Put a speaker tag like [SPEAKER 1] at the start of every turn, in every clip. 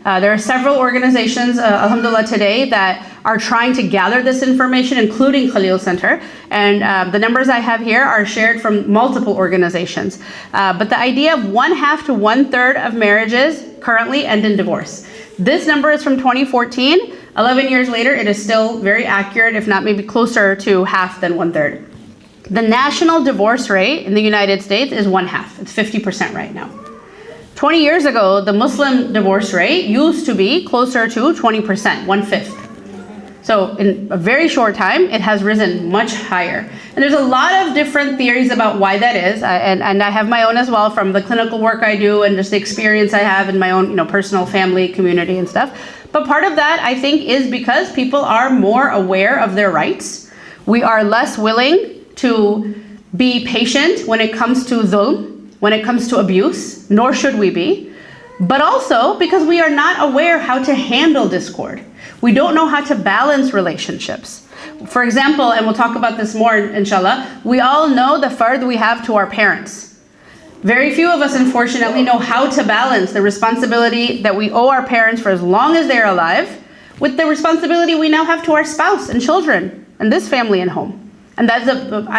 [SPEAKER 1] There are several organizations, alhamdulillah, today that are trying to gather this information, including Khalil Center. And the numbers I have here are shared from multiple organizations. But the idea of 1/2 to 1/3 of marriages currently end in divorce. This number is from 2014. 11 years later, it is still very accurate, if not maybe closer to half than 1/3. The national divorce rate in the United States is 1/2. It's 50% right now. 20 years ago, the Muslim divorce rate used to be closer to 20%, 1/5. So in a very short time, it has risen much higher. And there's a lot of different theories about why that is. And I have my own as well from the clinical work I do and just the experience I have in my own, personal family, community and stuff. But part of that, I think, is because people are more aware of their rights. We are less willing to be patient when it comes to dhulm, when it comes to abuse, nor should we be. But also because we are not aware how to handle discord. We don't know how to balance relationships. For example, and we'll talk about this more inshallah, we all know the fard we have to our parents. Very few of us unfortunately know how to balance the responsibility that we owe our parents for as long as they're alive with the responsibility we now have to our spouse and children and this family and home. And that's,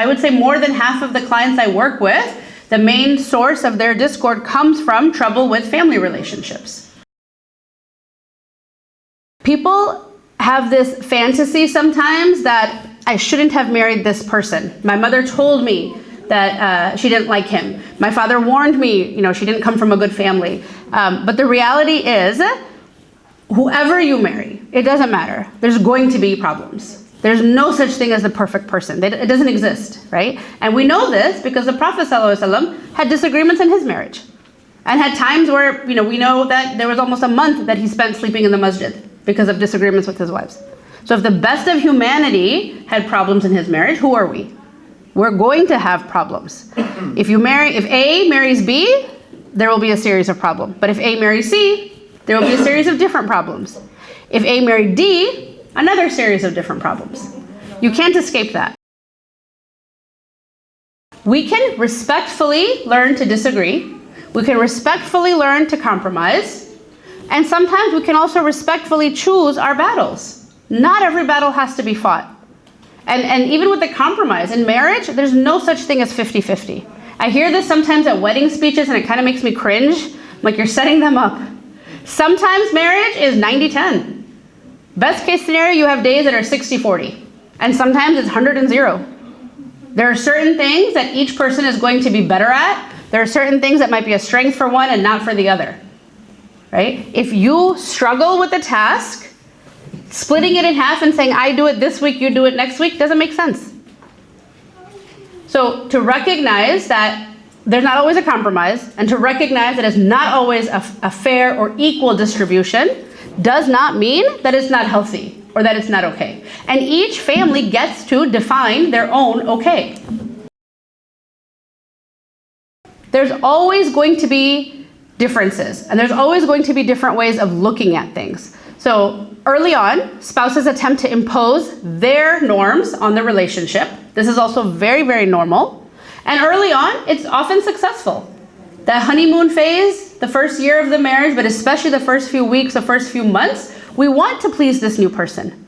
[SPEAKER 1] I would say, more than half of the clients I work with, the main source of their discord comes from trouble with family relationships. People have this fantasy sometimes that I shouldn't have married this person. My mother told me that she didn't like him. My father warned me, she didn't come from a good family. But the reality is, whoever you marry, it doesn't matter. There's going to be problems. There's no such thing as the perfect person. It doesn't exist, right? And we know this because the Prophet ﷺ had disagreements in his marriage and had times where, we know that there was almost a month that he spent sleeping in the masjid because of disagreements with his wives. So if the best of humanity had problems in his marriage, who are we? We're going to have problems. If A marries B, there will be a series of problems. But if A marries C, there will be a series of different problems. If A married D, another series of different problems. You can't escape that. We can respectfully learn to disagree. We can respectfully learn to compromise. And sometimes we can also respectfully choose our battles. Not every battle has to be fought. And even with the compromise, in marriage, there's no such thing as 50-50. I hear this sometimes at wedding speeches and it kind of makes me cringe. Like you're setting them up. Sometimes marriage is 90-10. Best case scenario, you have days that are 60-40. And sometimes it's 100-0. There are certain things that each person is going to be better at. There are certain things that might be a strength for one and not for the other. Right? If you struggle with the task, splitting it in half and saying, I do it this week, you do it next week, doesn't make sense. So to recognize that there's not always a compromise, and to recognize that it's not always a fair or equal distribution, does not mean that it's not healthy or that it's not okay. And each family gets to define their own okay. There's always going to be differences, and there's always going to be different ways of looking at things. So early on, spouses attempt to impose their norms on the relationship. This is also very, very normal. And early on, it's often successful. The honeymoon phase, the first year of the marriage, but especially the first few weeks, the first few months, we want to please this new person.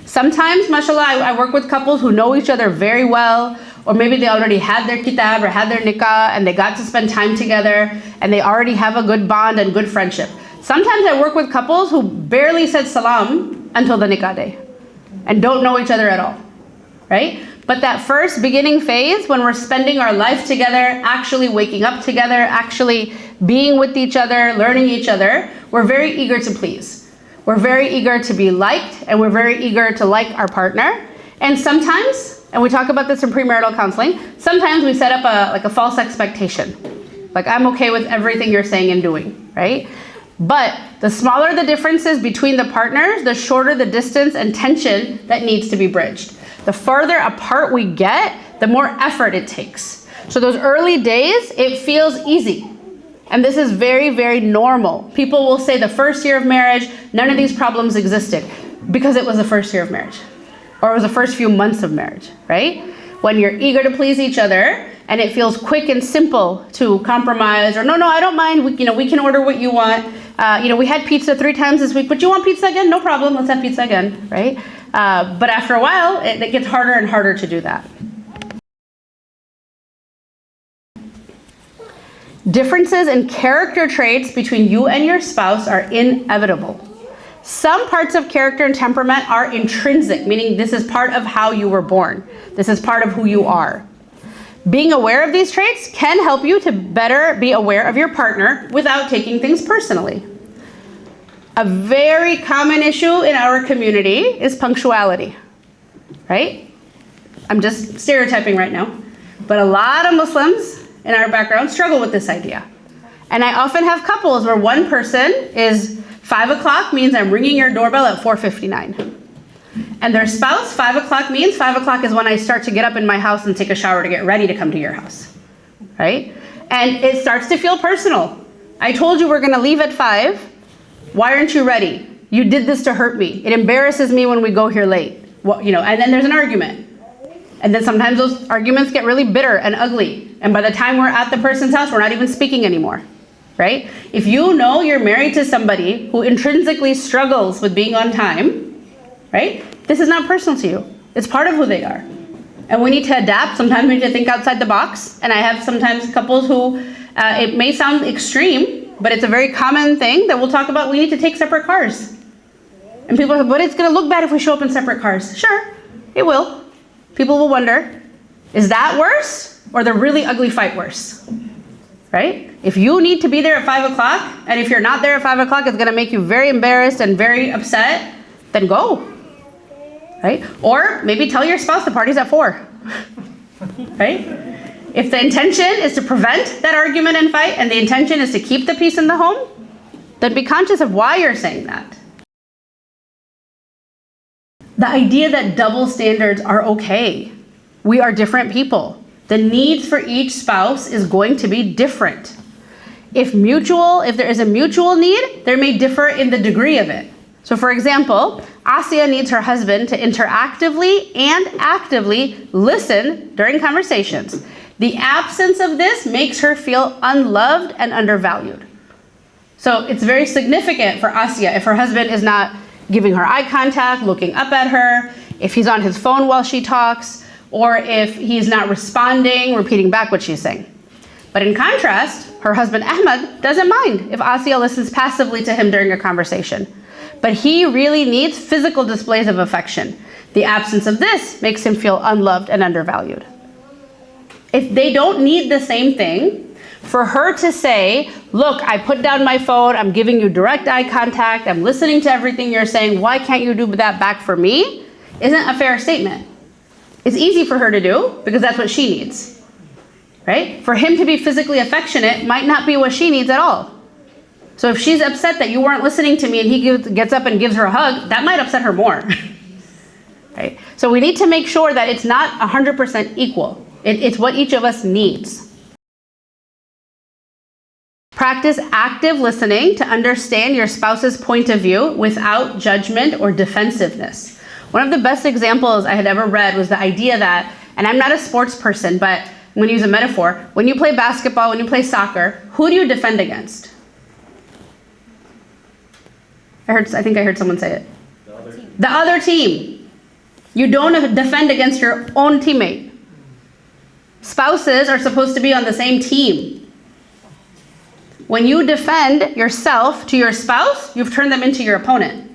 [SPEAKER 1] Sometimes, mashallah, I work with couples who know each other very well, or maybe they already had their kitab or had their nikah and they got to spend time together and they already have a good bond and good friendship. Sometimes I work with couples who barely said salam until the nikah day and don't know each other at all, right? But that first beginning phase, when we're spending our life together, actually waking up together, actually being with each other, learning each other, we're very eager to please. We're very eager to be liked, and we're very eager to like our partner. And sometimes, and we talk about this in premarital counseling, sometimes we set up a false expectation. Like, I'm okay with everything you're saying and doing, right? But the smaller the differences between the partners, the shorter the distance and tension that needs to be bridged. The farther apart we get, the more effort it takes. So those early days, it feels easy. And this is very, very normal. People will say the first year of marriage, none of these problems existed because it was the first year of marriage. Or it was the first few months of marriage, right? When you're eager to please each other and it feels quick and simple to compromise, or no, I don't mind, we can order what you want. We had pizza 3 times this week, but you want pizza again? No problem, let's have pizza again, right? But after a while, it gets harder and harder to do that. Differences in character traits between you and your spouse are inevitable. Some parts of character and temperament are intrinsic, meaning this is part of how you were born. This is part of who you are. Being aware of these traits can help you to better be aware of your partner without taking things personally. A very common issue in our community is punctuality, right? I'm just stereotyping right now, but a lot of Muslims in our background struggle with this idea. And I often have couples where one person is 5 o'clock means I'm ringing your doorbell at 4:59. And their spouse, 5 o'clock means 5 o'clock is when I start to get up in my house and take a shower to get ready to come to your house, right? And it starts to feel personal. I told you we're gonna leave at 5. Why aren't you ready? You did this to hurt me. It embarrasses me when we go here late. Well, and then there's an argument. And then sometimes those arguments get really bitter and ugly. And by the time we're at the person's house, we're not even speaking anymore, right? If you know you're married to somebody who intrinsically struggles with being on time, right? This is not personal to you. It's part of who they are. And we need to adapt. Sometimes we need to think outside the box. And I have sometimes couples who, it may sound extreme, but it's a very common thing that we'll talk about. We need to take separate cars. And people are like, but it's gonna look bad if we show up in separate cars. Sure, it will. People will wonder, is that worse or the really ugly fight worse? Right? If you need to be there at 5 o'clock, and if you're not there at 5 o'clock, it's gonna make you very embarrassed and very upset, then go, right? Or maybe tell your spouse the party's at 4, right? If the intention is to prevent that argument and fight, and the intention is to keep the peace in the home, then be conscious of why you're saying that. The idea that double standards are okay. We are different people. The needs for each spouse is going to be different. If there is a mutual need, there may differ in the degree of it. So for example, Asiya needs her husband to interactively and actively listen during conversations. The absence of this makes her feel unloved and undervalued. So it's very significant for Asiya if her husband is not giving her eye contact, looking up at her, if he's on his phone while she talks, or if he's not responding, repeating back what she's saying. But in contrast, her husband Ahmed doesn't mind if Asiya listens passively to him during a conversation. But he really needs physical displays of affection. The absence of this makes him feel unloved and undervalued. If they don't need the same thing, for her to say, look, I put down my phone, I'm giving you direct eye contact, I'm listening to everything you're saying, why can't you do that back for me? Isn't a fair statement. It's easy for her to do because that's what she needs, right? For him to be physically affectionate might not be what she needs at all. So if she's upset that you weren't listening to me and he gets up and gives her a hug, that might upset her more, right? So we need to make sure that it's not 100% equal. It's what each of us needs. Practice active listening to understand your spouse's point of view without judgment or defensiveness. One of the best examples I had ever read was the idea that, and I'm not a sports person, but I'm going to use a metaphor. When you play basketball, when you play soccer, who do you defend against? I think I heard someone say it. The other team. You don't defend against your own teammate. Spouses are supposed to be on the same team. When you defend yourself to your spouse, you've turned them into your opponent.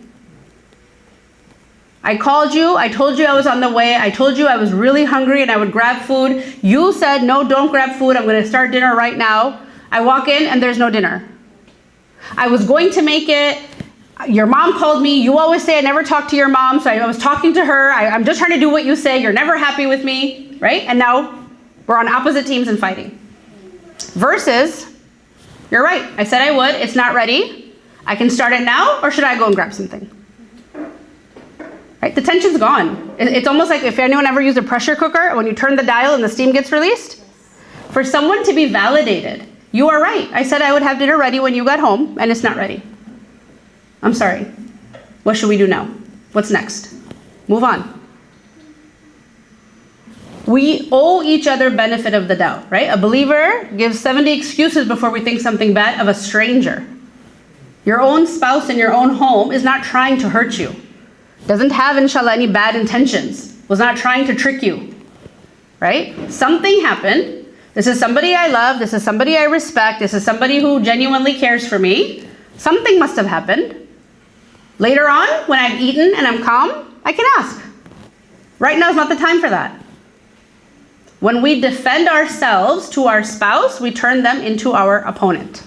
[SPEAKER 1] I called you, I told you I was on the way, I told you I was really hungry and I would grab food. You said, no, don't grab food, I'm gonna start dinner right now. I walk in and there's no dinner. I was going to make it, your mom called me, you always say I never talk to your mom, so I was talking to her, I'm just trying to do what you say, you're never happy with me, right? And now we're on opposite teams and fighting. Versus, you're right, I said I would, it's not ready. I can start it now, or should I go and grab something? Right, the tension's gone. It's almost like if anyone ever used a pressure cooker, when you turn the dial and the steam gets released. For someone to be validated, you are right, I said I would have dinner ready when you got home, and it's not ready. I'm sorry, what should we do now? What's next? Move on. We owe each other benefit of the doubt, right? A believer gives 70 excuses before we think something bad of a stranger. Your own spouse in your own home is not trying to hurt you. Doesn't have, inshallah, any bad intentions. Was not trying to trick you. Right? Something happened. This is somebody I love. This is somebody I respect. This is somebody who genuinely cares for me. Something must have happened. Later on, when I've eaten and I'm calm, I can ask. Right now is not the time for that. When we defend ourselves to our spouse, we turn them into our opponent.